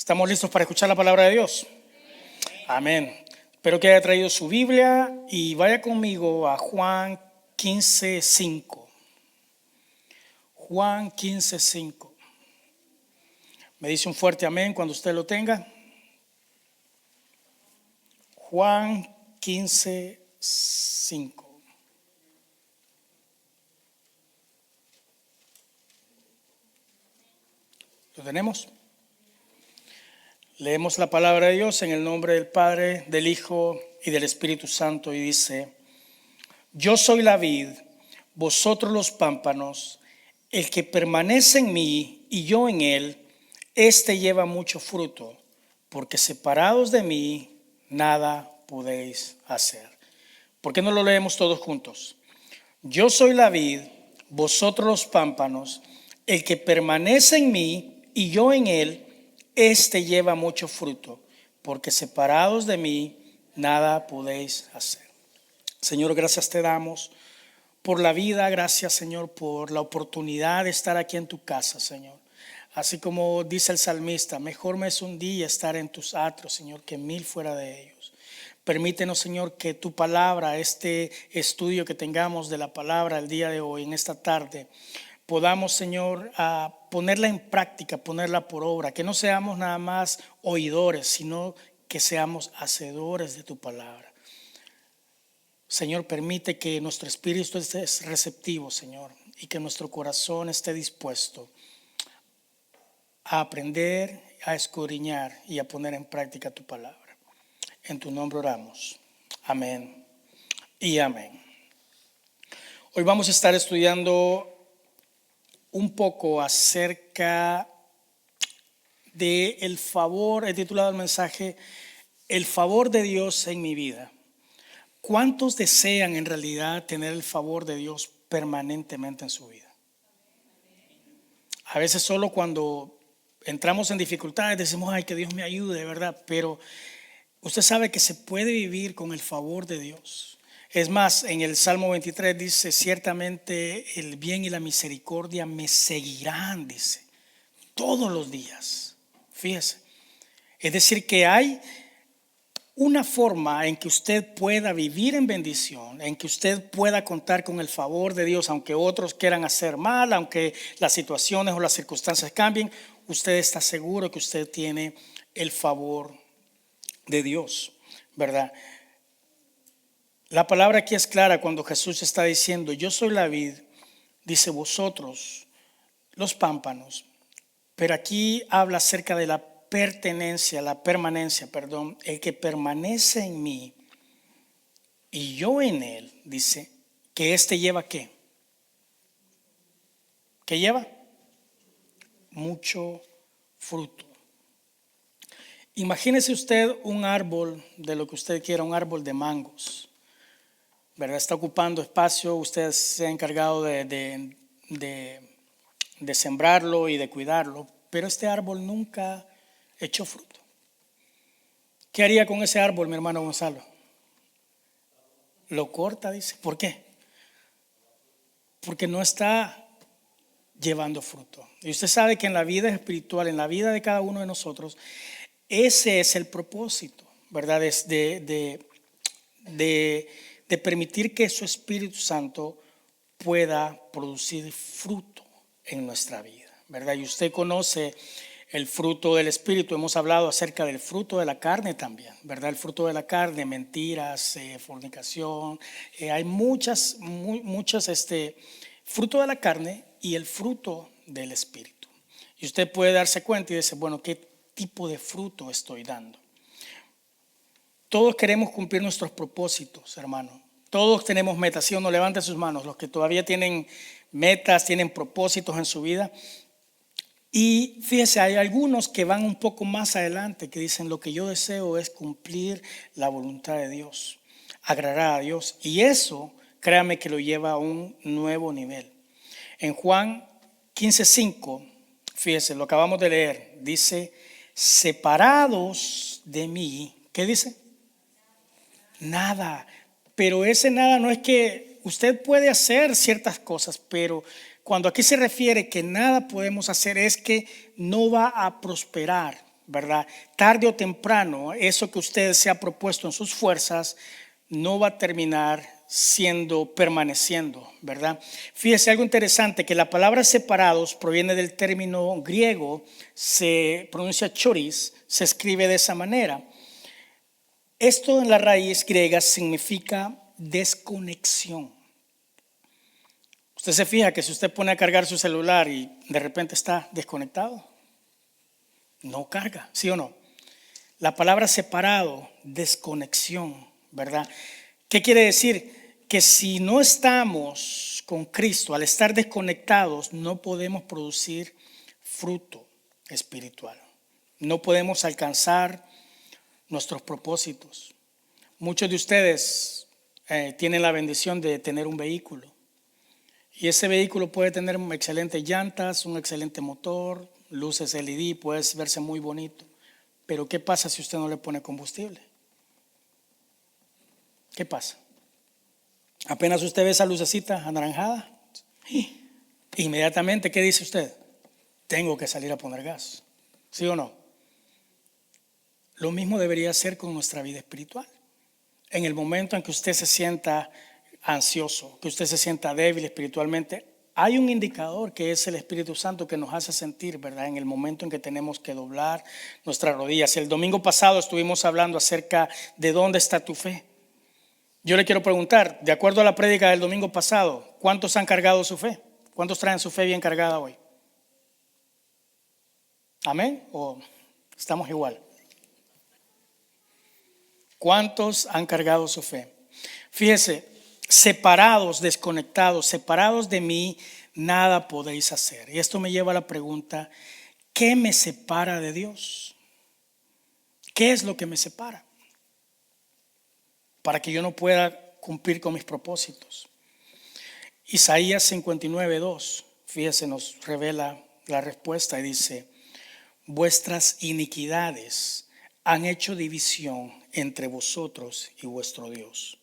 ¿Estamos listos para escuchar la palabra de Dios? Amén. Espero que haya traído su Biblia y vaya conmigo a Juan 15:5. Juan 15:5. Me dice un fuerte amén cuando usted lo tenga. Juan 15:5. ¿Lo tenemos? Leemos la palabra de Dios en el nombre del Padre, del Hijo y del Espíritu Santo, y dice: Yo soy la vid, vosotros los pámpanos. El que permanece en mí y yo en él, éste lleva mucho fruto, porque separados de mí nada podéis hacer. ¿Por qué no lo leemos todos juntos? Yo soy la vid, vosotros los pámpanos. El que permanece en mí y yo en él, éste lleva mucho fruto, porque separados de mí nada podéis hacer. Señor, gracias te damos por la vida, gracias Señor por la oportunidad de estar aquí en tu casa, Señor. Así como dice el salmista, mejor me es un día estar en tus atrios, Señor, que 1000 fuera de ellos. Permítenos, Señor, que tu palabra, este estudio que tengamos de la palabra el día de hoy, en esta tarde, podamos, Señor, ponerla en práctica, ponerla por obra, que no seamos nada más oidores, sino que seamos hacedores de tu palabra. Señor, permite que nuestro espíritu esté receptivo, Señor, y que nuestro corazón esté dispuesto a aprender, a escudriñar y a poner en práctica tu palabra. En tu nombre oramos. Amén y amén. Hoy vamos a estar estudiando un poco acerca del favor. He titulado el mensaje El favor de Dios en mi vida. ¿Cuántos desean en realidad tener el favor de Dios permanentemente en su vida? A veces solo cuando entramos en dificultades decimos, ay, que Dios me ayude, ¿verdad? Pero usted sabe que se puede vivir con el favor de Dios. Es más, en el Salmo 23 dice, ciertamente el bien y la misericordia me seguirán, dice, todos los días. Fíjese. Es decir, que hay una forma en que usted pueda vivir en bendición, en que usted pueda contar con el favor de Dios, aunque otros quieran hacer mal, aunque las situaciones o las circunstancias cambien, usted está seguro que usted tiene el favor de Dios, ¿verdad? La palabra aquí es clara cuando Jesús está diciendo, yo soy la vid, dice vosotros los pámpanos, pero aquí habla acerca de la permanencia, el que permanece en mí y yo en él, dice que éste lleva ¿qué? ¿Qué lleva? Mucho fruto. Imagínese usted un árbol de lo que usted quiera, un árbol de mangos, ¿verdad? Está ocupando espacio, usted se ha encargado de sembrarlo y de cuidarlo, pero este árbol nunca echó fruto. ¿Qué haría con ese árbol, mi hermano Gonzalo? Lo corta, dice. ¿Por qué? Porque no está llevando fruto. Y usted sabe que en la vida espiritual, en la vida de cada uno de nosotros, ese es el propósito, ¿verdad? Es de permitir que su Espíritu Santo pueda producir fruto en nuestra vida, ¿verdad? Y usted conoce el fruto del Espíritu. Hemos hablado acerca del fruto de la carne también, ¿verdad? El fruto de la carne, mentiras, fornicación. Hay muchas fruto de la carne y el fruto del Espíritu. Y usted puede darse cuenta y decir, bueno, ¿qué tipo de fruto estoy dando? Todos queremos cumplir nuestros propósitos, hermano. Todos tenemos metas, ¿sí o no? Levante sus manos, los que todavía tienen metas, tienen propósitos en su vida. Y fíjese, hay algunos que van un poco más adelante, que dicen, lo que yo deseo es cumplir la voluntad de Dios, agradar a Dios. Y eso, créame que lo lleva a un nuevo nivel. En Juan 15:5, fíjese, lo acabamos de leer, dice, separados de mí, ¿qué dice? Nada. Pero ese nada no es que usted puede hacer ciertas cosas, pero cuando aquí se refiere que nada podemos hacer es que no va a prosperar, ¿verdad? Tarde o temprano, eso que usted se ha propuesto en sus fuerzas no va a terminar permaneciendo, ¿verdad? Fíjese algo interesante, que la palabra separados proviene del término griego, se pronuncia choris, se escribe de esa manera. Esto en la raíz griega significa desconexión. Usted se fija que si usted pone a cargar su celular y de repente está desconectado, no carga, ¿sí o no? La palabra separado, desconexión, ¿verdad? ¿Qué quiere decir? Que si no estamos con Cristo, al estar desconectados, no podemos producir fruto espiritual. No podemos alcanzar nuestros propósitos. Muchos de ustedes tienen la bendición de tener un vehículo. Y ese vehículo puede tener excelentes llantas, un excelente motor, luces LED, puede verse muy bonito. Pero ¿qué pasa si usted no le pone combustible? ¿Qué pasa? Apenas usted ve esa lucecita anaranjada, inmediatamente, ¿qué dice usted? Tengo que salir a poner gas. ¿Sí o no? Lo mismo debería ser con nuestra vida espiritual. En el momento en que usted se sienta ansioso, que usted se sienta débil espiritualmente, hay un indicador que es el Espíritu Santo que nos hace sentir, ¿verdad? En el momento en que tenemos que doblar nuestras rodillas. El domingo pasado estuvimos hablando acerca de dónde está tu fe. Yo le quiero preguntar, de acuerdo a la prédica del domingo pasado, ¿cuántos han cargado su fe? ¿Cuántos traen su fe bien cargada hoy? ¿Amén? ¿O estamos igual? ¿Cuántos han cargado su fe? Fíjese, separados, desconectados, separados de mí, nada podéis hacer. Y esto me lleva a la pregunta, ¿qué me separa de Dios? ¿Qué es lo que me separa? Para que yo no pueda cumplir con mis propósitos. Isaías 59:2, fíjese, nos revela la respuesta y dice: vuestras iniquidades han hecho división entre vosotros y vuestro Dios,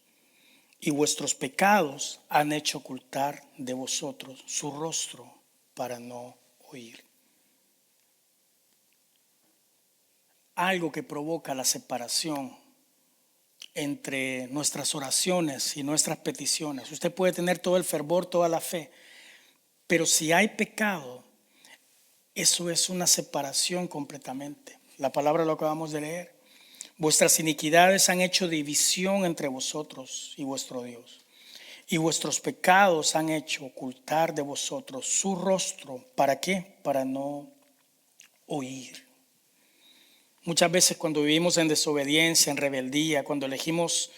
y vuestros pecados han hecho ocultar de vosotros su rostro para no oír. Algo que provoca la separación entre nuestras oraciones y nuestras peticiones. Usted puede tener todo el fervor, toda la fe, pero si hay pecado, eso es una separación completamente. La palabra lo acabamos de leer. Vuestras iniquidades han hecho división entre vosotros y vuestro Dios, y vuestros pecados han hecho ocultar de vosotros su rostro. ¿Para qué? Para no oír. Muchas veces cuando vivimos en desobediencia, en rebeldía, cuando elegimos,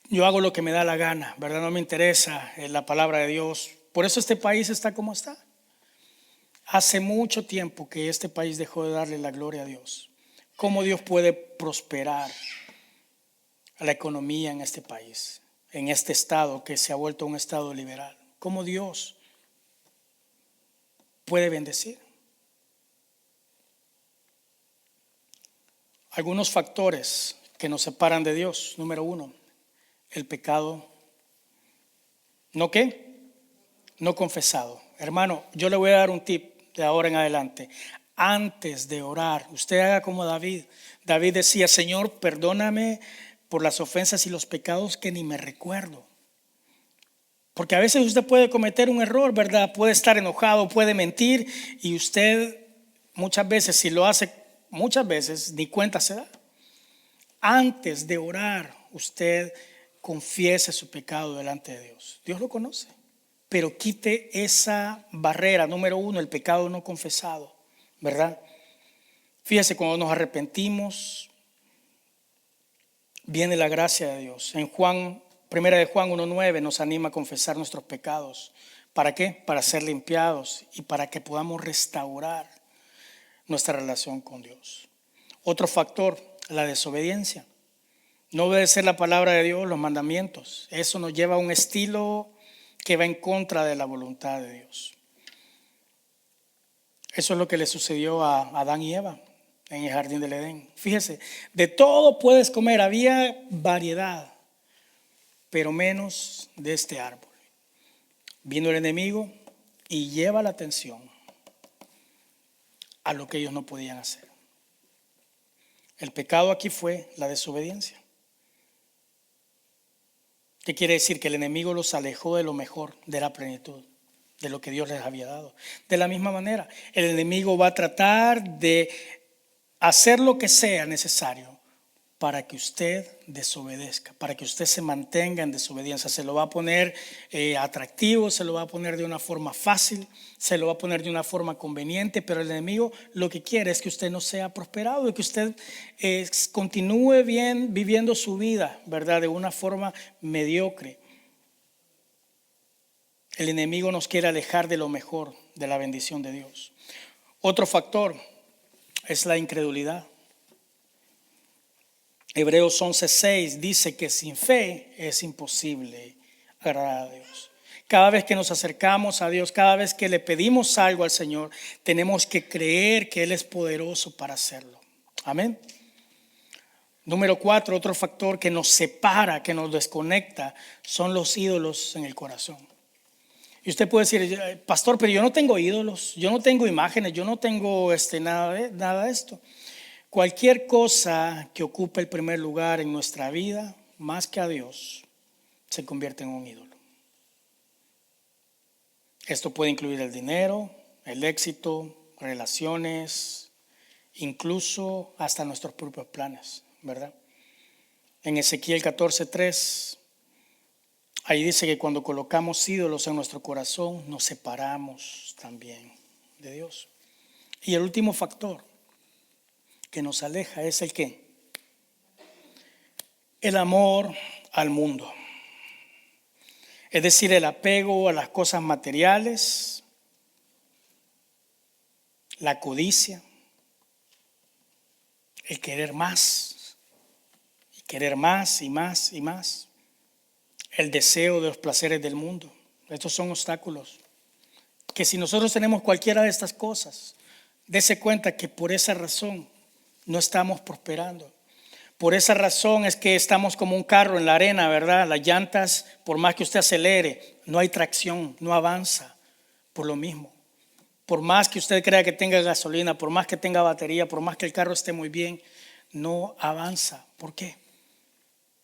yo hago lo que me da la gana, ¿verdad? No me interesa la palabra de Dios. Por eso este país está como está. Hace mucho tiempo que este país dejó de darle la gloria a Dios. ¿Cómo Dios puede prosperar a la economía en este país, en este estado que se ha vuelto un estado liberal? ¿Cómo Dios puede bendecir? Algunos factores que nos separan de Dios. Número 1, el pecado. ¿No qué? No confesado. Hermano, yo le voy a dar un tip de ahora en adelante. Antes de orar, usted haga como David. David decía: Señor, perdóname por las ofensas y los pecados que ni me recuerdo. Porque a veces usted puede cometer un error, ¿verdad? Puede estar enojado, puede mentir, y usted muchas veces, si lo hace muchas veces, ni cuenta se da. Antes de orar, usted confiese su pecado delante de Dios. Dios lo conoce, pero quite esa barrera. Número 1, el pecado no confesado, ¿verdad? Fíjese, cuando nos arrepentimos, viene la gracia de Dios. En Primera de Juan 1:9 nos anima a confesar nuestros pecados. ¿Para qué? Para ser limpiados y para que podamos restaurar nuestra relación con Dios. Otro factor, la desobediencia. No obedecer la palabra de Dios, los mandamientos. Eso nos lleva a un estilo que va en contra de la voluntad de Dios. Eso es lo que le sucedió a Adán y Eva en el jardín del Edén. Fíjese, de todo puedes comer, había variedad, pero menos de este árbol. Vino el enemigo y lleva la atención a lo que ellos no podían hacer. El pecado aquí fue la desobediencia. ¿Qué quiere decir? Que el enemigo los alejó de lo mejor, de la plenitud, de lo que Dios les había dado. De la misma manera, el enemigo va a tratar de hacer lo que sea necesario para que usted desobedezca, para que usted se mantenga en desobediencia. Se lo va a poner atractivo, se lo va a poner de una forma fácil, se lo va a poner de una forma conveniente, pero el enemigo lo que quiere es que usted no sea prosperado y que usted continúe bien viviendo su vida, ¿verdad? De una forma mediocre. El enemigo nos quiere alejar de lo mejor, de la bendición de Dios. Otro factor es la incredulidad. Hebreos 11:6 dice que sin fe es imposible agradar a Dios. Cada vez que nos acercamos a Dios, cada vez que le pedimos algo al Señor, tenemos que creer que Él es poderoso para hacerlo. Amén. Número 4, otro factor que nos separa, que nos desconecta, son los ídolos en el corazón. Y usted puede decir, pastor, pero yo no tengo ídolos, yo no tengo imágenes, yo no tengo nada de esto. Cualquier cosa que ocupe el primer lugar en nuestra vida, más que a Dios, se convierte en un ídolo. Esto puede incluir el dinero, el éxito, relaciones, incluso hasta nuestros propios planes, ¿verdad? En Ezequiel 14:3, ahí dice que cuando colocamos ídolos en nuestro corazón, nos separamos también de Dios. Y el último factor que nos aleja es el ¿qué? El amor al mundo. Es decir, el apego a las cosas materiales, la codicia, el querer más, y querer más y más y más, el deseo de los placeres del mundo. Estos son obstáculos que si nosotros tenemos cualquiera de estas cosas, dése cuenta que por esa razón no estamos prosperando. Por esa razón es que estamos como un carro en la arena, ¿verdad? Las llantas, por más que usted acelere, no hay tracción, no avanza. Por lo mismo, por más que usted crea que tenga gasolina, por más que tenga batería, por más que el carro esté muy bien, no avanza. ¿Por qué?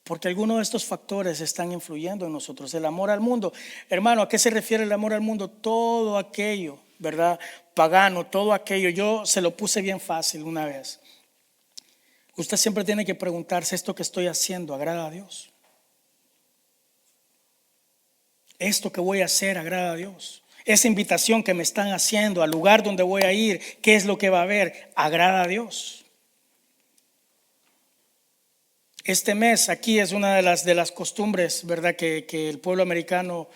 Porque algunos de estos factores están influyendo en nosotros. El amor al mundo. Hermano, ¿a qué se refiere el amor al mundo? Todo aquello, ¿verdad? Pagano, todo aquello. Yo se lo puse bien fácil una vez. Usted siempre tiene que preguntarse, ¿esto que estoy haciendo agrada a Dios? ¿Esto que voy a hacer agrada a Dios? Esa invitación que me están haciendo al lugar donde voy a ir, ¿qué es lo que va a haber? ¿Agrada a Dios? Este mes aquí es una de las costumbres, ¿verdad? Que el pueblo americano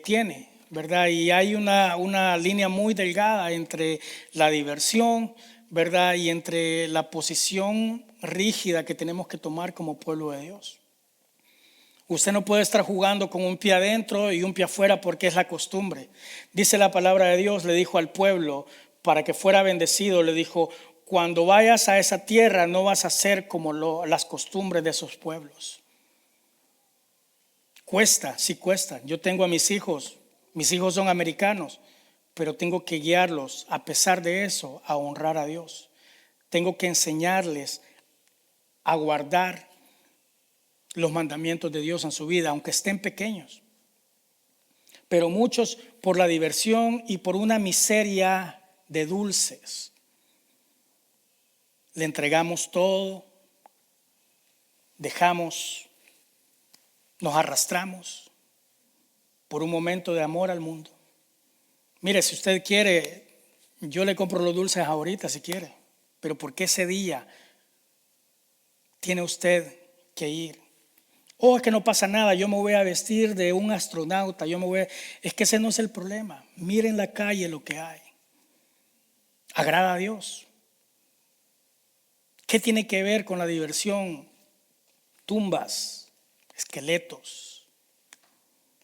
tiene, ¿verdad? Y hay una línea muy delgada entre la diversión, ¿verdad? Y entre la posición rígida que tenemos que tomar como pueblo de Dios. Usted no puede estar jugando con un pie adentro y un pie afuera porque es la costumbre. Dice la palabra de Dios, le dijo al pueblo para que fuera bendecido, le dijo, cuando vayas a esa tierra no vas a ser como las costumbres de esos pueblos. Cuesta, sí cuesta. Yo tengo a mis hijos son americanos, pero tengo que guiarlos a pesar de eso a honrar a Dios. Tengo que enseñarles a guardar los mandamientos de Dios en su vida, aunque estén pequeños. Pero muchos por la diversión y por una miseria de dulces, le entregamos todo, nos arrastramos por un momento de amor al mundo. Mire, si usted quiere, yo le compro los dulces ahorita si quiere, pero ¿por qué ese día tiene usted que ir? Es que no pasa nada, yo me voy a vestir de un astronauta, es que ese no es el problema. Mire en la calle lo que hay. ¿Agrada a Dios? ¿Qué tiene que ver con la diversión? Tumbas, esqueletos,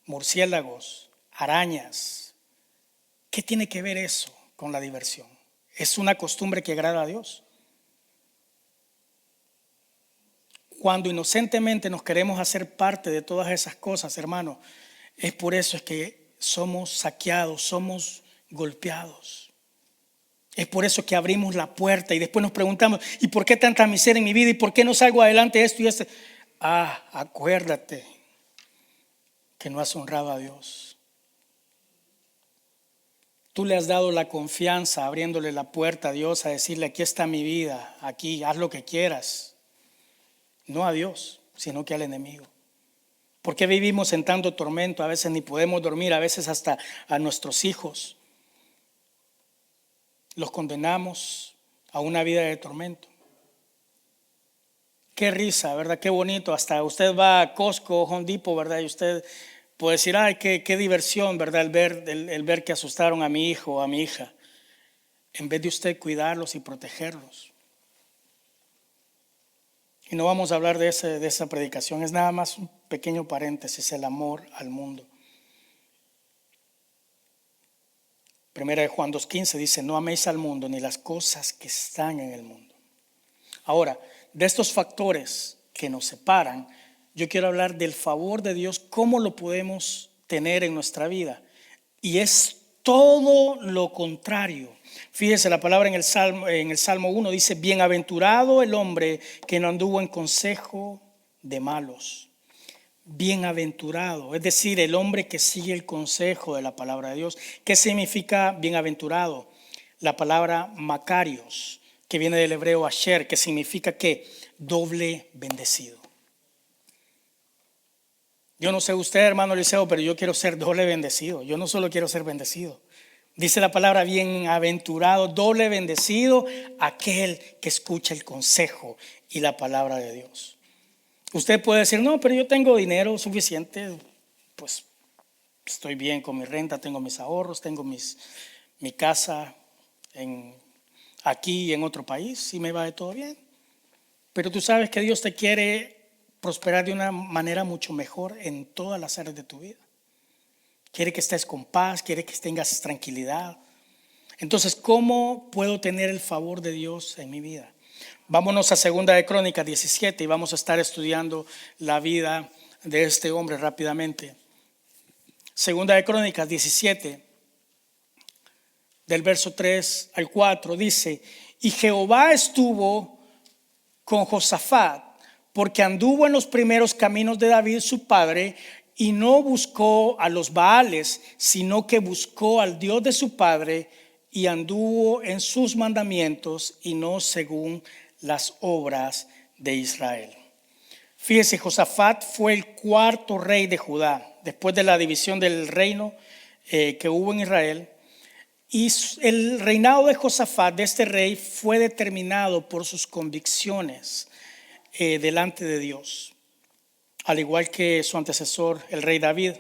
murciélagos, arañas. ¿Qué tiene que ver eso con la diversión? ¿Es una costumbre que agrada a Dios? Cuando inocentemente nos queremos hacer parte de todas esas cosas, hermano, es por eso es que somos saqueados, somos golpeados. Es por eso que abrimos la puerta y después nos preguntamos, ¿y por qué tanta miseria en mi vida? ¿Y por qué no salgo adelante esto y esto? Acuérdate que no has honrado a Dios. Tú le has dado la confianza, abriéndole la puerta a Dios, a decirle, aquí está mi vida, aquí, haz lo que quieras. No a Dios, sino que al enemigo. ¿Por qué vivimos en tanto tormento? A veces ni podemos dormir, a veces hasta a nuestros hijos los condenamos a una vida de tormento. Qué risa, ¿verdad? Qué bonito. Hasta usted va a Costco, Home Depot, ¿verdad? Y usted puede decir, ay, qué diversión, ¿verdad? El ver que asustaron a mi hijo o a mi hija. En vez de usted cuidarlos y protegerlos. Y no vamos a hablar de esa predicación. Es nada más un pequeño paréntesis, el amor al mundo. Primera de Juan 2:15 dice, no améis al mundo ni las cosas que están en el mundo. Ahora, de estos factores que nos separan, yo quiero hablar del favor de Dios, cómo lo podemos tener en nuestra vida. Y es todo lo contrario. Fíjese la palabra en el Salmo 1 dice, bienaventurado el hombre que no anduvo en consejo de malos. Bienaventurado, es decir, el hombre que sigue el consejo de la palabra de Dios. ¿Qué significa bienaventurado? La palabra Macarios, que viene del hebreo asher, que significa que doble bendecido. Yo no sé usted, hermano Eliseo, pero yo quiero ser doble bendecido. Yo no solo quiero ser bendecido. Dice la palabra bienaventurado, doble bendecido, aquel que escucha el consejo y la palabra de Dios. Usted puede decir, no, pero yo tengo dinero suficiente, pues estoy bien con mi renta, tengo mis ahorros, tengo mi casa aquí y en otro país y me va de todo bien. Pero tú sabes que Dios te quiere prosperar de una manera mucho mejor en todas las áreas de tu vida. Quiere que estés con paz, quiere que tengas tranquilidad. Entonces, ¿cómo puedo tener el favor de Dios en mi vida? Vámonos a 2 de Crónicas 17 y vamos a estar estudiando la vida de este hombre rápidamente. 2 de Crónicas 17, del verso 3 al 4, dice, y Jehová estuvo con Josafat, porque anduvo en los primeros caminos de David su padre, y no buscó a los Baales, sino que buscó al Dios de su padre, y anduvo en sus mandamientos, y no según las obras de Israel. Fíjese, Josafat fue el cuarto rey de Judá, después de la división del reino que hubo en Israel. Y el reinado de Josafat, de este rey, fue determinado por sus convicciones delante de Dios, al igual que su antecesor, el rey David.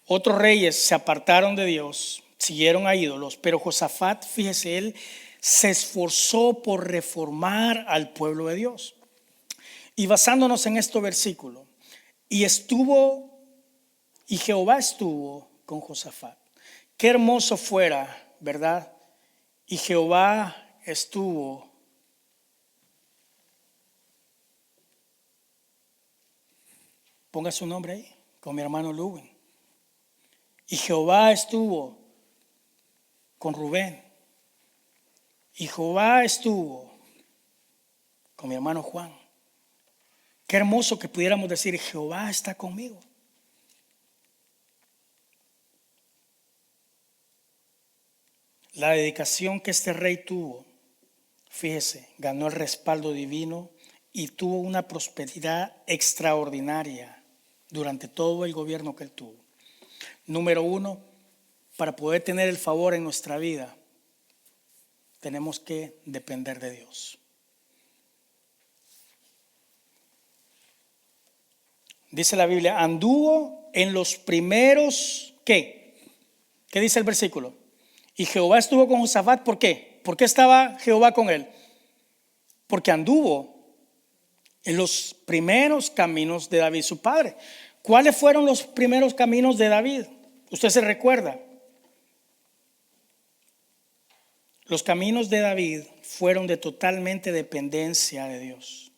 Otros reyes se apartaron de Dios, siguieron a ídolos, pero Josafat, fíjese, él se esforzó por reformar al pueblo de Dios. Y basándonos en este versículo, y Jehová estuvo con Josafat. Qué hermoso fuera, ¿verdad? Y Jehová estuvo. Ponga su nombre ahí, con mi hermano Lubin. Y Jehová estuvo con Rubén. Y Jehová estuvo con mi hermano Juan. Qué hermoso que pudiéramos decir, Jehová está conmigo. La dedicación que este rey tuvo, fíjese, ganó el respaldo divino y tuvo una prosperidad extraordinaria durante todo el gobierno que él tuvo. Número 1, para poder tener el favor en nuestra vida, tenemos que depender de Dios. Dice la Biblia, anduvo en los primeros, ¿qué? ¿Qué dice el versículo? Y Jehová estuvo con Josafat, ¿por qué? ¿Por qué estaba Jehová con él? Porque anduvo en los primeros caminos de David, su padre. ¿Cuáles fueron los primeros caminos de David? ¿Usted se recuerda? Los caminos de David fueron de totalmente dependencia de Dios.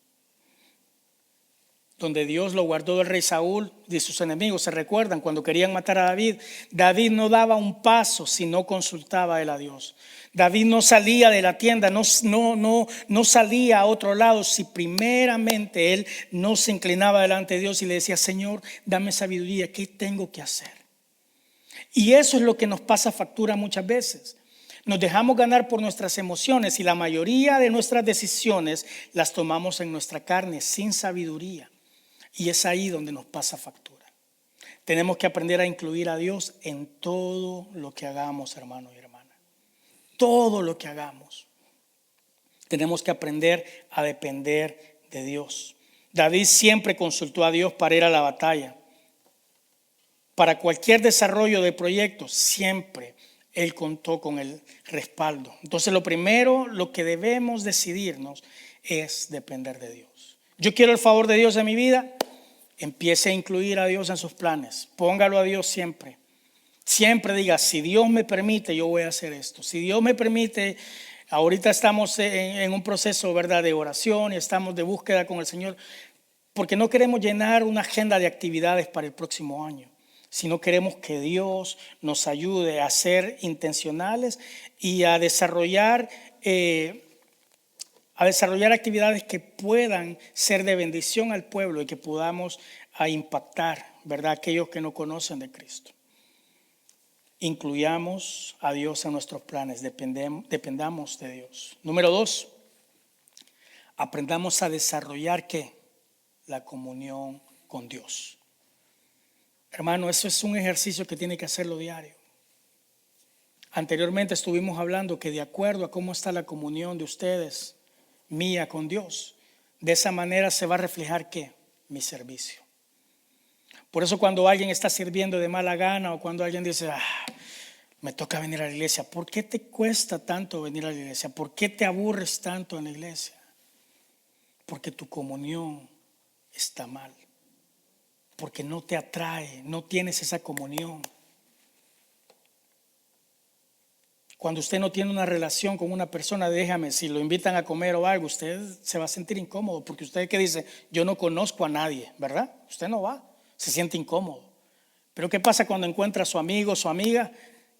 donde Dios lo guardó del rey Saúl, de sus enemigos. ¿Se recuerdan? Cuando querían matar a David, David no daba un paso si no consultaba a él a Dios. David no salía de la tienda, no salía a otro lado si primeramente él no se inclinaba delante de Dios y le decía: Señor, dame sabiduría, ¿qué tengo que hacer? Y eso es lo que nos pasa factura muchas veces. Nos dejamos ganar por nuestras emociones y la mayoría de nuestras decisiones las tomamos en nuestra carne sin sabiduría. Y es ahí donde nos pasa factura. Tenemos que aprender a incluir a Dios en todo lo que hagamos, hermano y hermana. Todo lo que hagamos. Tenemos que aprender a depender de Dios. David siempre consultó a Dios para ir a la batalla. Para cualquier desarrollo de proyectos, siempre él contó con el respaldo. Entonces lo primero, lo que debemos decidirnos es depender de Dios. Yo quiero el favor de Dios en mi vida. Empiece a incluir a Dios en sus planes. Póngalo a Dios siempre. Siempre diga: si Dios me permite, yo voy a hacer esto. Si Dios me permite, ahorita estamos en un proceso, ¿verdad?, de oración y estamos de búsqueda con el Señor, porque no queremos llenar una agenda de actividades para el próximo año, sino queremos que Dios nos ayude a ser intencionales y a desarrollar actividades que puedan ser de bendición al pueblo y que podamos impactar, ¿verdad?, aquellos que no conocen de Cristo. Incluyamos a Dios en nuestros planes, dependamos de Dios. Número 2, aprendamos a desarrollar ¿qué? La comunión con Dios. Hermano, eso es un ejercicio que tiene que hacerlo diario. Anteriormente estuvimos hablando que de acuerdo a cómo está la comunión de ustedes, mía con Dios, de esa manera se va a reflejar ¿qué? Mi servicio. Por eso cuando alguien está sirviendo de mala gana o cuando alguien dice: me toca venir a la iglesia, ¿por qué te cuesta tanto venir a la iglesia? ¿Por qué te aburres tanto en la iglesia? Porque tu comunión está mal. Porque no te atrae, no tienes esa comunión. Cuando usted no tiene una relación con una persona, déjame, si lo invitan a comer o algo, usted se va a sentir incómodo, porque usted que dice: yo no conozco a nadie, ¿verdad? Usted no va, se siente incómodo. Pero ¿qué pasa cuando encuentra a su amigo, su amiga?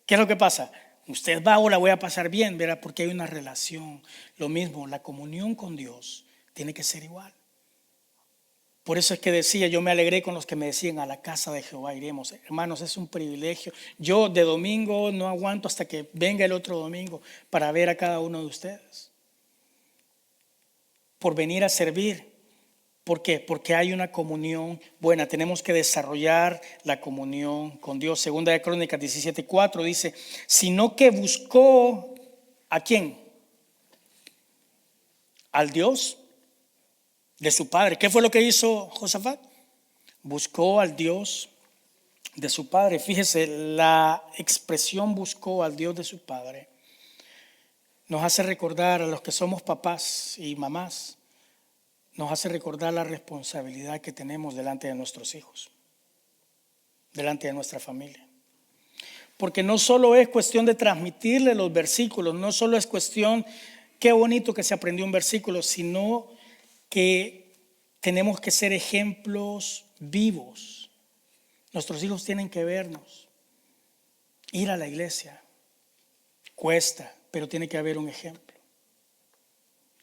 ¿Qué es lo que pasa? Usted va: o la voy a pasar bien, ¿verdad? Porque hay una relación. Lo mismo, la comunión con Dios tiene que ser igual. Por eso es que decía: yo me alegré con los que me decían: a la casa de Jehová iremos. Hermanos, es un privilegio. Yo de domingo no aguanto hasta que venga el otro domingo para ver a cada uno de ustedes. Por venir a servir. ¿Por qué? Porque hay una comunión buena. Tenemos que desarrollar la comunión con Dios. Segunda de Crónicas 17:4 dice: sino que buscó ¿a quién? Al Dios de su padre. ¿Qué fue lo que hizo Josafat? Buscó al Dios de su padre. Fíjese, la expresión buscó al Dios de su padre nos hace recordar a los que somos papás y mamás, nos hace recordar la responsabilidad que tenemos delante de nuestros hijos, delante de nuestra familia. Porque no solo es cuestión de transmitirle los versículos, no solo es cuestión, qué bonito que se aprendió un versículo, sino que tenemos que ser ejemplos vivos. Nuestros hijos tienen que vernos. Ir a la iglesia cuesta, pero tiene que haber un ejemplo.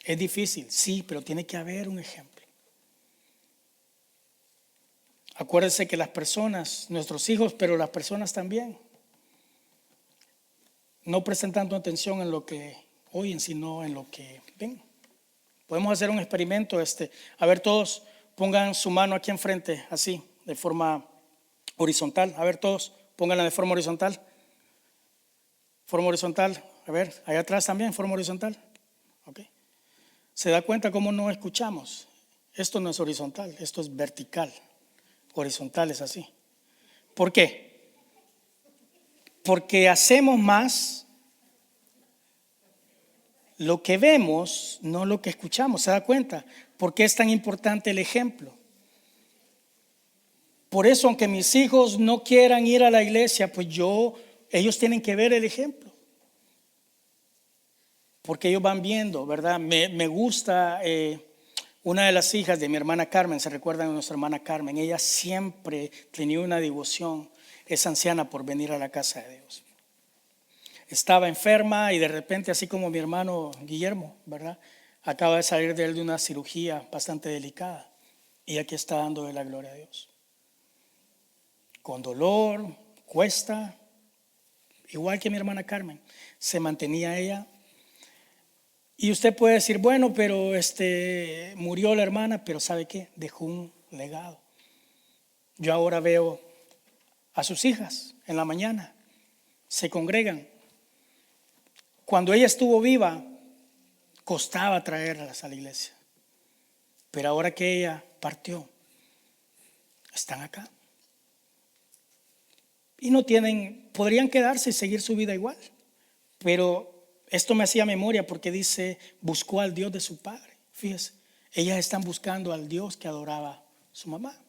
Es difícil, sí, pero tiene que haber un ejemplo. Acuérdense que las personas, nuestros hijos, pero las personas también, no prestan tanto atención en lo que oyen, sino en lo que ven. Podemos hacer un experimento. A ver, todos pongan su mano aquí enfrente, así, de forma horizontal. A ver, todos pónganla de forma horizontal. Forma horizontal. A ver, allá atrás también, forma horizontal. Ok. ¿Se da cuenta cómo no escuchamos? Esto no es horizontal, esto es vertical. Horizontal es así. ¿Por qué? Porque hacemos más lo que vemos, no lo que escuchamos. ¿Se da cuenta? ¿Por qué es tan importante el ejemplo? Por eso, aunque mis hijos no quieran ir a la iglesia, pues ellos tienen que ver el ejemplo. Porque ellos van viendo, ¿verdad? Me gusta Una de las hijas de mi hermana Carmen, se recuerdan de nuestra hermana Carmen, ella siempre tenía una devoción, es anciana, por venir a la casa de Dios. Estaba enferma y de repente, así como mi hermano Guillermo, ¿verdad? Acaba de salir de él de una cirugía bastante delicada y aquí está dándole la gloria a Dios. Con dolor, cuesta, igual que mi hermana Carmen, se mantenía ella. Y usted puede decir, bueno, pero murió la hermana, pero ¿sabe qué? Dejó un legado. Yo ahora veo a sus hijas en la mañana, se congregan. Cuando ella estuvo viva, costaba traerlas a la iglesia. Pero ahora que ella partió, están acá. Y no tienen, podrían quedarse y seguir su vida igual. Pero esto me hacía memoria porque dice, buscó al Dios de su padre. Fíjese, ellas están buscando al Dios que adoraba su mamá.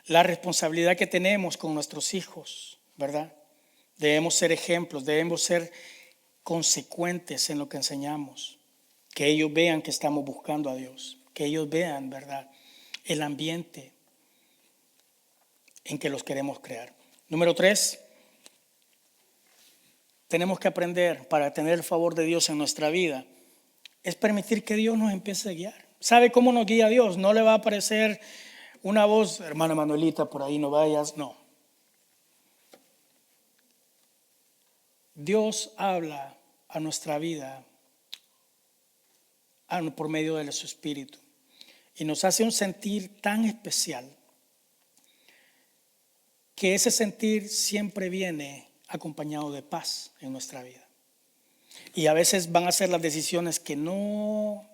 La responsabilidad que tenemos con nuestros hijos, ¿verdad? Debemos ser ejemplos, debemos ser consecuentes en lo que enseñamos. Que ellos vean que estamos buscando a Dios, que ellos vean, ¿verdad?, el ambiente en que los queremos crear. Número 3, tenemos que aprender para tener el favor de Dios en nuestra vida, es permitir que Dios nos empiece a guiar. ¿Sabe cómo nos guía Dios? No le va a aparecer una voz, hermana Manuelita, por ahí no vayas, no. Dios habla a nuestra vida por medio de su Espíritu y nos hace un sentir tan especial que ese sentir siempre viene acompañado de paz en nuestra vida. Y a veces van a ser las decisiones que no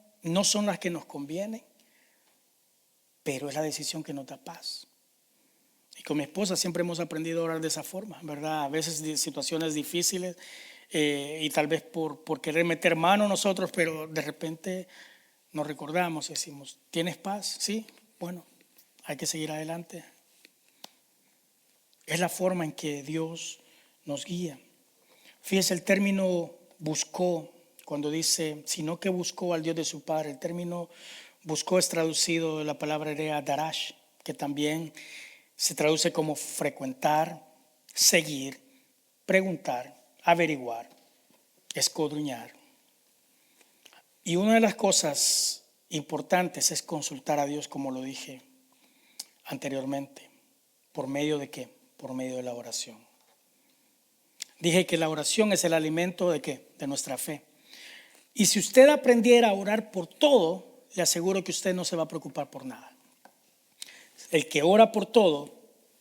son las que nos convienen, pero es la decisión que nos da paz. Y con mi esposa siempre hemos aprendido a orar de esa forma, ¿verdad? A veces de situaciones difíciles y tal vez por querer meter mano nosotros, pero de repente nos recordamos y decimos, ¿tienes paz? Sí, bueno, hay que seguir adelante. Es la forma en que Dios nos guía. Fíjese el término buscó, cuando dice, sino que buscó al Dios de su padre. El término buscó es traducido de la palabra hebrea darash, que también se traduce como frecuentar, seguir, preguntar, averiguar, escudriñar. Y una de las cosas importantes es consultar a Dios, como lo dije anteriormente. ¿Por medio de qué? Por medio de la oración. Dije que la oración es el alimento de ¿qué? De nuestra fe. Y si usted aprendiera a orar por todo, le aseguro que usted no se va a preocupar por nada. El que ora por todo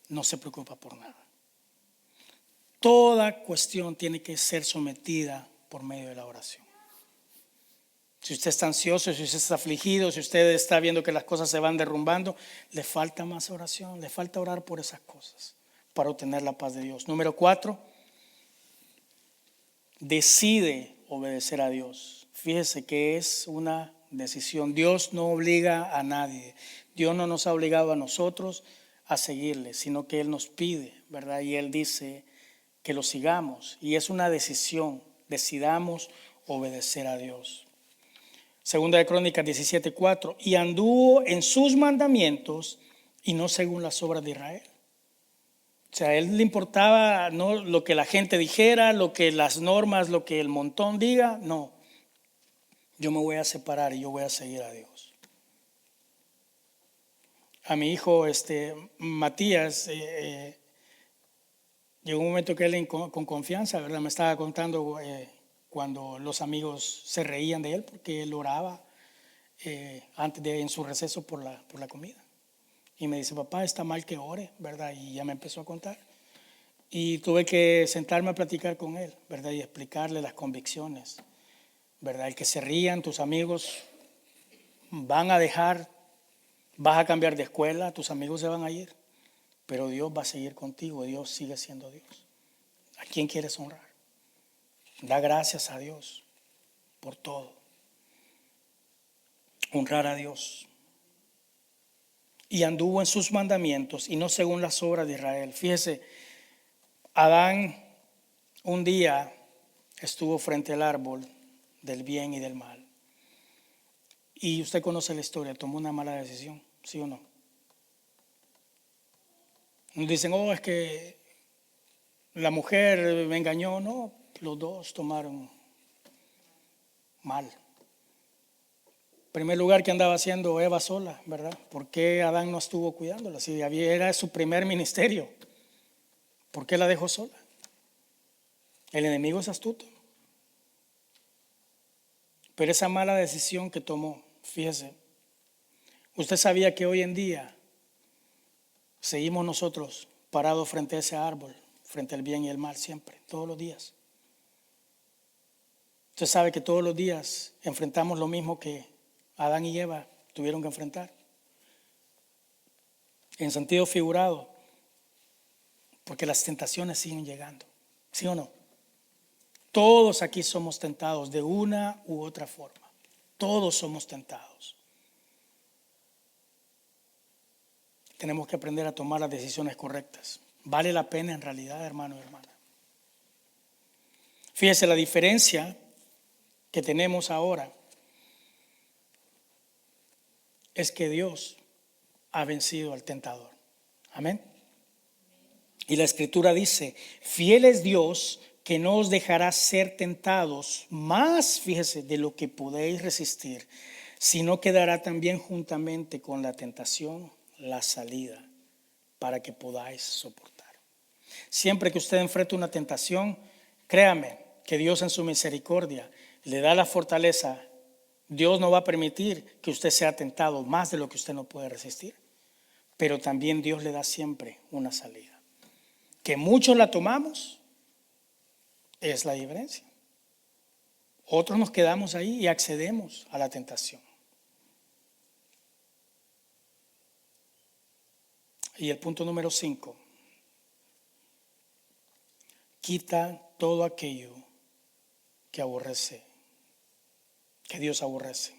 no se preocupa por nada. Toda cuestión tiene que ser sometida por medio de la oración. Si usted está ansioso, si usted está afligido, si usted está viendo que las cosas se van derrumbando, le falta más oración, le falta orar por esas cosas para obtener la paz de Dios. Número 4, decide obedecer a Dios. Fíjese que es una decisión. Dios no obliga a nadie. Dios no nos ha obligado a nosotros a seguirle, sino que Él nos pide, ¿verdad? Y Él dice que lo sigamos. Y es una decisión. Decidamos obedecer a Dios. Segunda de Crónicas 17:4. Y anduvo en sus mandamientos y no según las obras de Israel. O sea, a él le importaba no lo que la gente dijera, lo que las normas, lo que el montón diga. No, yo me voy a separar y yo voy a seguir a Dios. A mi hijo Matías, llegó un momento que él con confianza, ¿verdad? Me estaba contando cuando los amigos se reían de él porque él oraba en su receso por la comida. Y me dice, papá, está mal que ore, ¿verdad? Y ya me empezó a contar. Y tuve que sentarme a platicar con él, ¿verdad? Y explicarle las convicciones, ¿verdad? El que se rían tus amigos van a dejar, vas a cambiar de escuela, tus amigos se van a ir, pero Dios va a seguir contigo, Dios sigue siendo Dios. ¿A quién quieres honrar? Da gracias a Dios por todo. Honrar a Dios. Y anduvo en sus mandamientos y no según las obras de Israel. Fíjese, Adán un día estuvo frente al árbol del bien y del mal. Y usted conoce la historia, tomó una mala decisión, ¿sí o no? Nos dicen, oh, es que la mujer me engañó. No, los dos tomaron mal. En primer lugar, ¿qué andaba haciendo Eva sola, verdad? ¿Por qué Adán no estuvo cuidándola? Si era su primer ministerio, ¿por qué la dejó sola? El enemigo es astuto. Pero esa mala decisión que tomó, fíjese, usted sabía que hoy en día seguimos nosotros parados frente a ese árbol, frente al bien y el mal siempre, todos los días. Usted sabe que todos los días enfrentamos lo mismo que Adán y Eva tuvieron que enfrentar. En sentido figurado, porque las tentaciones siguen llegando, ¿sí o no? Todos aquí somos tentados de una u otra forma. Todos somos tentados. Tenemos que aprender a tomar las decisiones correctas. Vale la pena en realidad, hermano y hermana. Fíjese la diferencia que tenemos ahora es que Dios ha vencido al tentador. Amén. Y la escritura dice, fiel es Dios que no os dejará ser tentados más, fíjese, de lo que podéis resistir, sino que dará también juntamente con la tentación la salida para que podáis soportar. Siempre que usted enfrente una tentación, créame que Dios en su misericordia le da la fortaleza. Dios no va a permitir que usted sea tentado más de lo que usted no puede resistir, pero también Dios le da siempre una salida. Que muchos la tomamos es la diferencia. Otros nos quedamos ahí y accedemos a la tentación. Y el punto número 5. Quita todo aquello que aborrece, que Dios aborrece.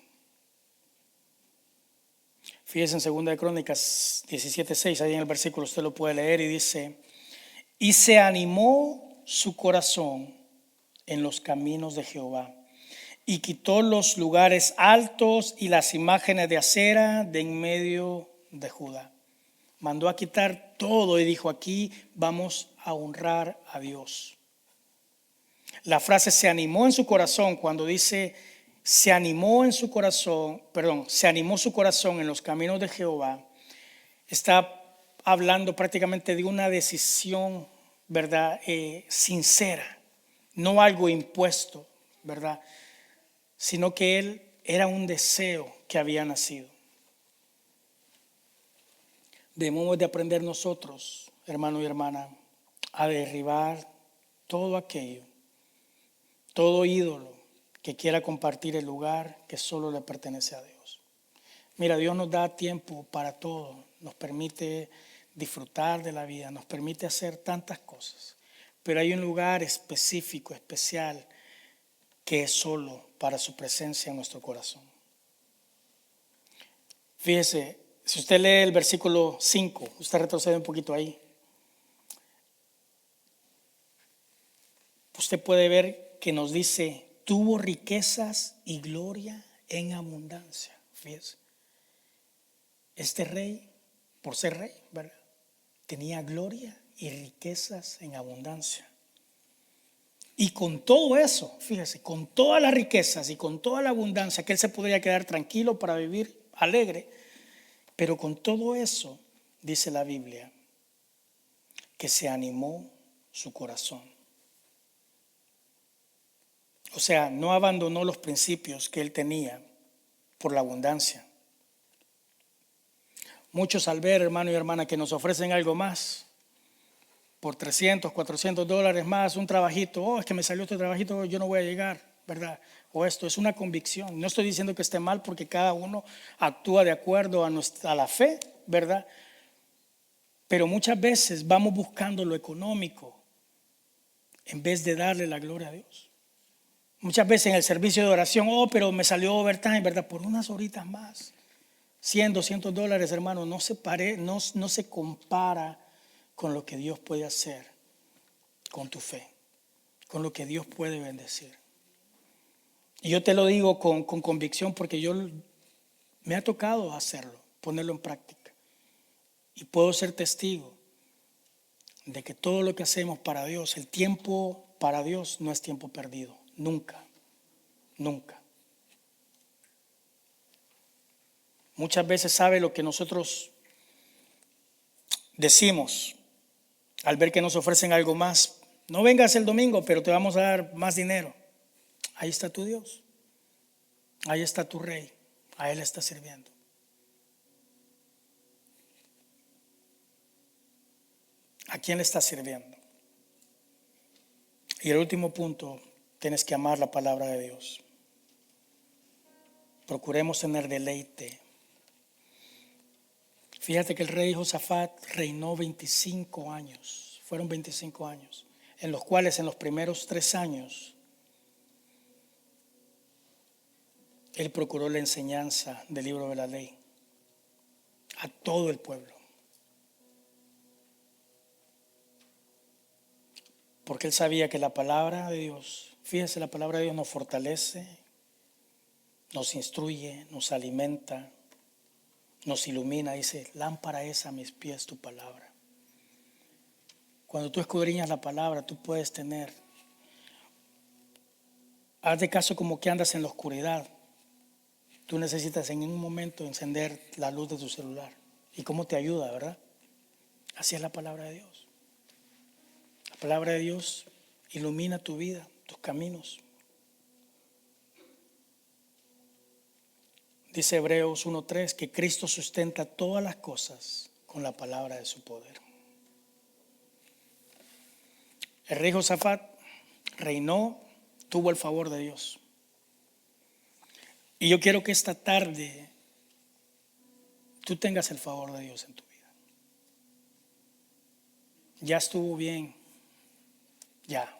Fíjense en 2 de Crónicas 17:6, ahí en el versículo usted lo puede leer y dice, y se animó su corazón en los caminos de Jehová y quitó los lugares altos y las imágenes de acera de en medio de Judá. Mandó a quitar todo y dijo, aquí vamos a honrar a Dios. La frase se animó en su corazón, cuando dice se animó su corazón en los caminos de Jehová, está hablando prácticamente de una decisión, ¿verdad? Sincera, no algo impuesto, ¿verdad? Sino que él era un deseo que había nacido. Debemos de aprender nosotros, hermano y hermana, a derribar todo aquello, todo ídolo que quiera compartir el lugar que solo le pertenece a Dios. Mira, Dios nos da tiempo para todo, nos permite disfrutar de la vida, nos permite hacer tantas cosas, pero hay un lugar específico, especial, que es solo para su presencia en nuestro corazón. Fíjese, si usted lee el versículo 5, usted retrocede un poquito ahí, usted puede ver que nos dice, tuvo riquezas y gloria en abundancia. Fíjese, este rey, por ser rey, ¿verdad?, tenía gloria y riquezas en abundancia. Y con todo eso, fíjese, con todas las riquezas y con toda la abundancia, que él se podría quedar tranquilo para vivir alegre, pero con todo eso, dice la Biblia, que se animó su corazón. O sea, no abandonó los principios que él tenía por la abundancia. Muchos al ver, hermano y hermana, que nos ofrecen algo más, por $300, $400 más, un trabajito, oh, es que me salió este trabajito, yo no voy a llegar, ¿verdad? O esto es una convicción. No estoy diciendo que esté mal, porque cada uno actúa de acuerdo a la fe, ¿verdad? Pero muchas veces vamos buscando lo económico en vez de darle la gloria a Dios. Muchas veces en el servicio de oración, oh, pero me salió overtime, ¿verdad? Por unas horitas más. $100, $200, hermano, no se compara con lo que Dios puede hacer con tu fe, con lo que Dios puede bendecir. Y yo te lo digo con convicción, porque yo Me ha tocado hacerlo, ponerlo en práctica. Y puedo ser testigo de que todo lo que hacemos para Dios, el tiempo para Dios no es tiempo perdido. Nunca, nunca. Muchas veces sabe lo que nosotros decimos al ver que nos ofrecen algo más. No vengas el domingo, pero te vamos a dar más dinero. Ahí está tu Dios. Ahí está tu Rey. A Él está sirviendo. ¿A quién le estás sirviendo? Y el último punto, tienes que amar la palabra de Dios. Procuremos tener deleite. Fíjate que el rey Josafat reinó 25 años. Fueron 25 años, en los cuales en los primeros 3 años él procuró la enseñanza del libro de la ley a todo el pueblo. Porque él sabía que la palabra de Dios, fíjese, la palabra de Dios nos fortalece, nos instruye, nos alimenta, nos ilumina. Dice, lámpara es a mis pies tu palabra. Cuando tú escudriñas la palabra, tú puedes tener, haz de caso como que andas en la oscuridad. Tú necesitas en un momento encender la luz de tu celular. ¿Y cómo te ayuda, verdad? Así es la palabra de Dios. La palabra de Dios ilumina tu vida, tus caminos. Dice Hebreos 1:3 que Cristo sustenta todas las cosas con la palabra de su poder. El rey Josafat reinó, tuvo el favor de Dios. Y yo quiero que esta tarde tú tengas el favor de Dios en tu vida. Ya estuvo bien, ya,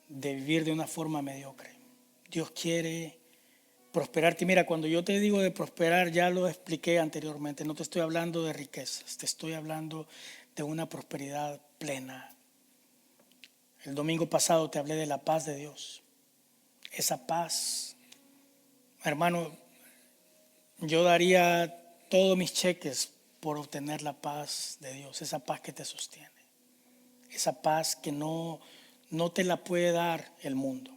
de vivir de una forma mediocre. Dios quiere prosperarte. Mira, cuando yo te digo de prosperar, ya lo expliqué anteriormente. No te estoy hablando de riquezas, te estoy hablando de una prosperidad plena. El domingo pasado te hablé de la paz de Dios. Esa paz, hermano, yo daría todos mis cheques por obtener la paz de Dios, esa paz que te sostiene, esa paz que no te la puede dar el mundo.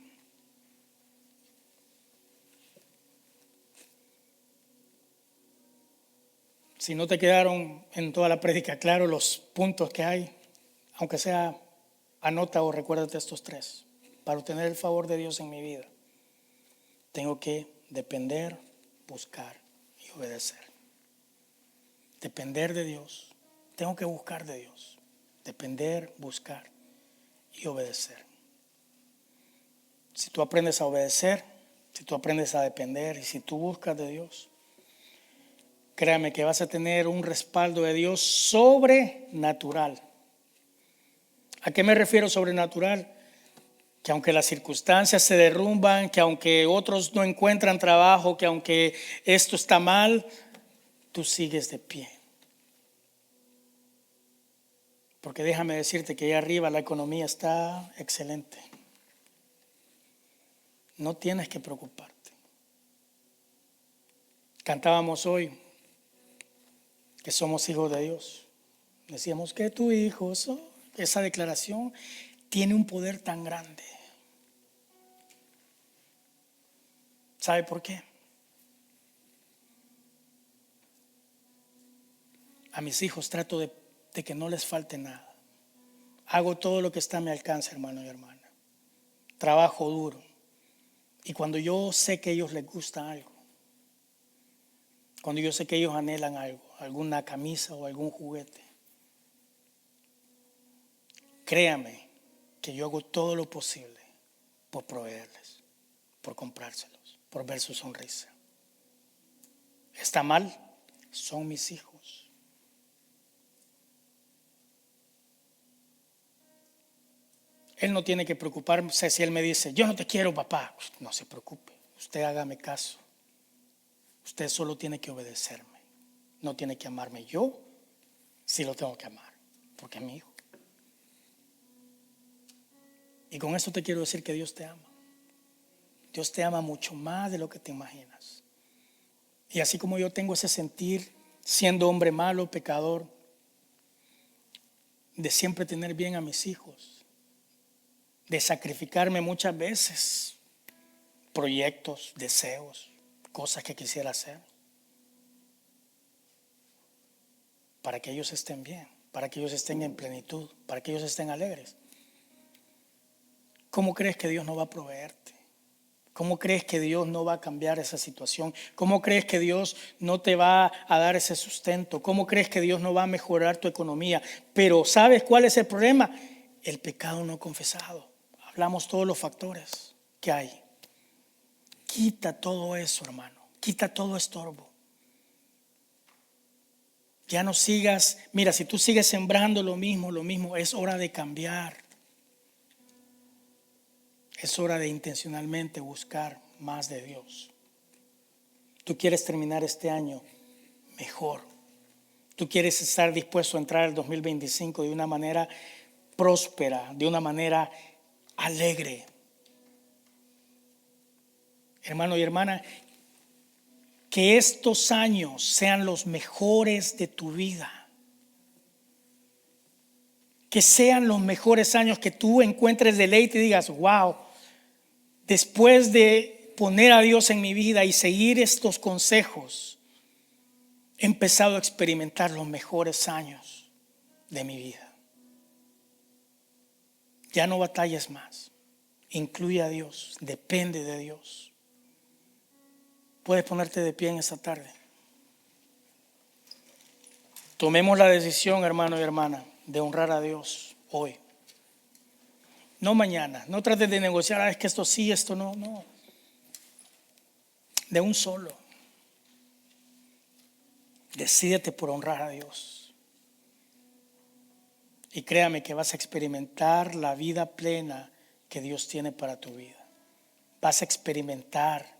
Si no te quedaron en toda la prédica claro los puntos que hay, aunque sea, anota o recuérdate estos 3. Para obtener el favor de Dios en mi vida, tengo que depender, buscar y obedecer. Depender de Dios. Tengo que buscar de Dios. Depender, buscar y obedecer. Si tú aprendes a obedecer, si tú aprendes a depender y si tú buscas de Dios, créame que vas a tener un respaldo de Dios sobrenatural. ¿A qué me refiero sobrenatural? Que aunque las circunstancias se derrumban, que aunque otros no encuentran trabajo, que aunque esto está mal, tú sigues de pie. Porque déjame decirte que allá arriba la economía está excelente. No tienes que preocuparte. Cantábamos hoy que somos hijos de Dios. Decíamos que tu hijo soy. Esa declaración tiene un poder tan grande. ¿Sabe por qué? A mis hijos trato de que no les falte nada. Hago todo lo que está a mi alcance, hermano y hermana. Trabajo duro. Y cuando yo sé que a ellos les gusta algo, cuando yo sé que ellos anhelan algo, alguna camisa o algún juguete, créame que yo hago todo lo posible por proveerles, por comprárselos, por ver su sonrisa. ¿Está mal? Son mis hijos. Él no tiene que preocuparse si él me dice, yo no te quiero, papá. No se preocupe, usted hágame caso. Usted solo tiene que obedecerme. No tiene que amarme. Yo sí lo tengo que amar, porque es mi hijo. Y con esto te quiero decir que Dios te ama. Dios te ama mucho más de lo que te imaginas. Y así como yo tengo ese sentir, siendo hombre malo, pecador, de siempre tener bien a mis hijos, de sacrificarme muchas veces, proyectos, deseos, cosas que quisiera hacer, para que ellos estén bien, para que ellos estén en plenitud, para que ellos estén alegres. ¿Cómo crees que Dios no va a proveerte? ¿Cómo crees que Dios no va a cambiar esa situación? ¿Cómo crees que Dios no te va a dar ese sustento? ¿Cómo crees que Dios no va a mejorar tu economía? Pero ¿sabes cuál es el problema? El pecado no confesado. Hablamos todos los factores que hay. Quita todo eso, hermano. Quita todo estorbo. Ya no sigas. Mira, si tú sigues sembrando lo mismo, es hora de cambiar. Es hora de intencionalmente buscar más de Dios. Tú quieres terminar este año mejor. Tú quieres estar dispuesto a entrar al 2025 de una manera próspera, de una manera alegre. Hermano y hermana, que estos años sean los mejores de tu vida. Que sean los mejores años, que tú encuentres deleite y digas, wow, después de poner a Dios en mi vida y seguir estos consejos, he empezado a experimentar los mejores años de mi vida. Ya no batalles más. Incluye a Dios, depende de Dios. Puedes ponerte de pie en esta tarde. Tomemos la decisión, hermano y hermana, de honrar a Dios hoy. No mañana. No trates de negociar, es que esto sí, esto no. No. De un solo. Decídete por honrar a Dios. Y créame que vas a experimentar la vida plena que Dios tiene para tu vida. Vas a experimentar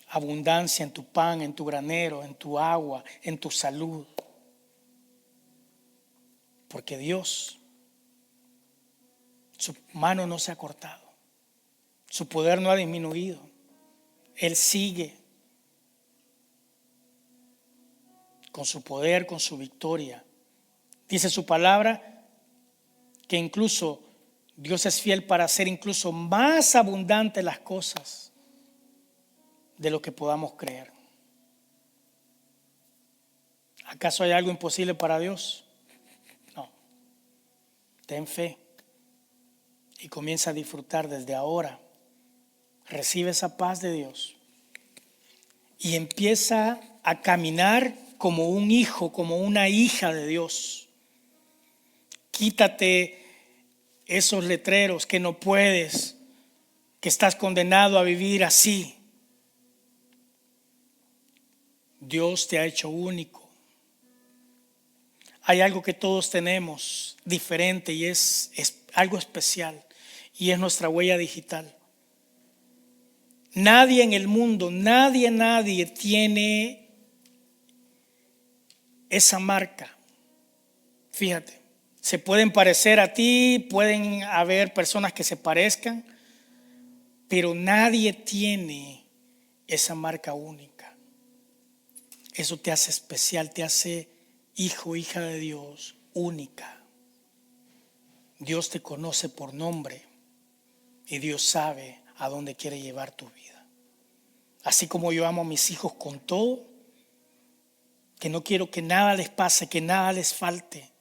abundancia en tu pan, en tu granero, en tu agua, en tu salud. Porque Dios, su mano no se ha cortado. Su poder no ha disminuido. Él sigue con su poder, con su victoria. Dice su palabra que incluso Dios es fiel para hacer incluso más abundante las cosas de lo que podamos creer. ¿Acaso hay algo imposible para Dios? No. Ten fe y comienza a disfrutar desde ahora. Recibe esa paz de Dios y empieza a caminar como un hijo, como una hija de Dios. Quítate esos letreros que no puedes, que estás condenado a vivir así. Dios te ha hecho único. Hay algo que todos tenemos diferente y es algo especial, y es nuestra huella digital. Nadie en el mundo, nadie tiene esa marca. Fíjate, se pueden parecer a ti, pueden haber personas que se parezcan, pero nadie tiene esa marca única. Eso te hace especial, te hace hijo, hija de Dios, única. Dios te conoce por nombre y Dios sabe a dónde quiere llevar tu vida. Así como yo amo a mis hijos con todo, que no quiero que nada les pase, que nada les falte.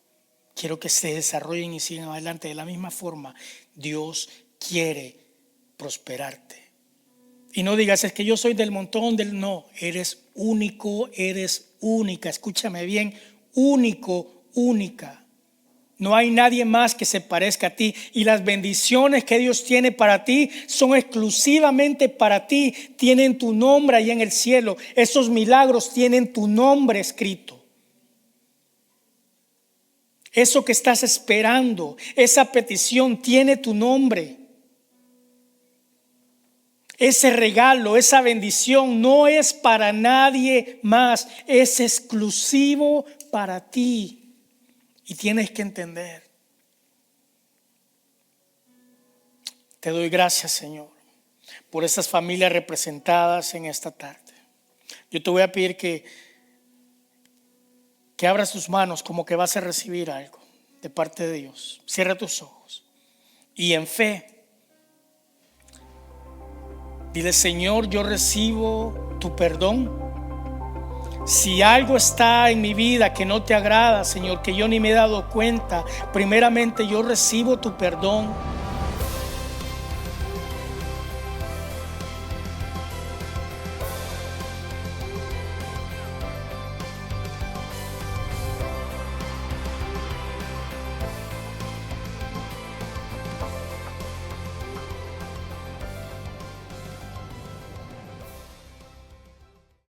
Quiero que se desarrollen y sigan adelante. De la misma forma, Dios quiere prosperarte. Y no digas, es que yo soy del montón, no, eres único, eres única. Escúchame bien, único, única. No hay nadie más que se parezca a ti. Y las bendiciones que Dios tiene para ti son exclusivamente para ti. Tienen tu nombre ahí en el cielo. Esos milagros tienen tu nombre escrito. Eso que estás esperando, esa petición tiene tu nombre. Ese regalo, esa bendición no es para nadie más, es exclusivo para ti. Y tienes que entender. Te doy gracias, Señor, por esas familias representadas en esta tarde. Yo te voy a pedir que abras tus manos como que vas a recibir algo de parte de Dios. Cierra tus ojos y en fe dile: Señor, yo recibo tu perdón. Si algo está en mi vida que no te agrada, Señor, que yo ni me he dado cuenta, primeramente yo recibo tu perdón.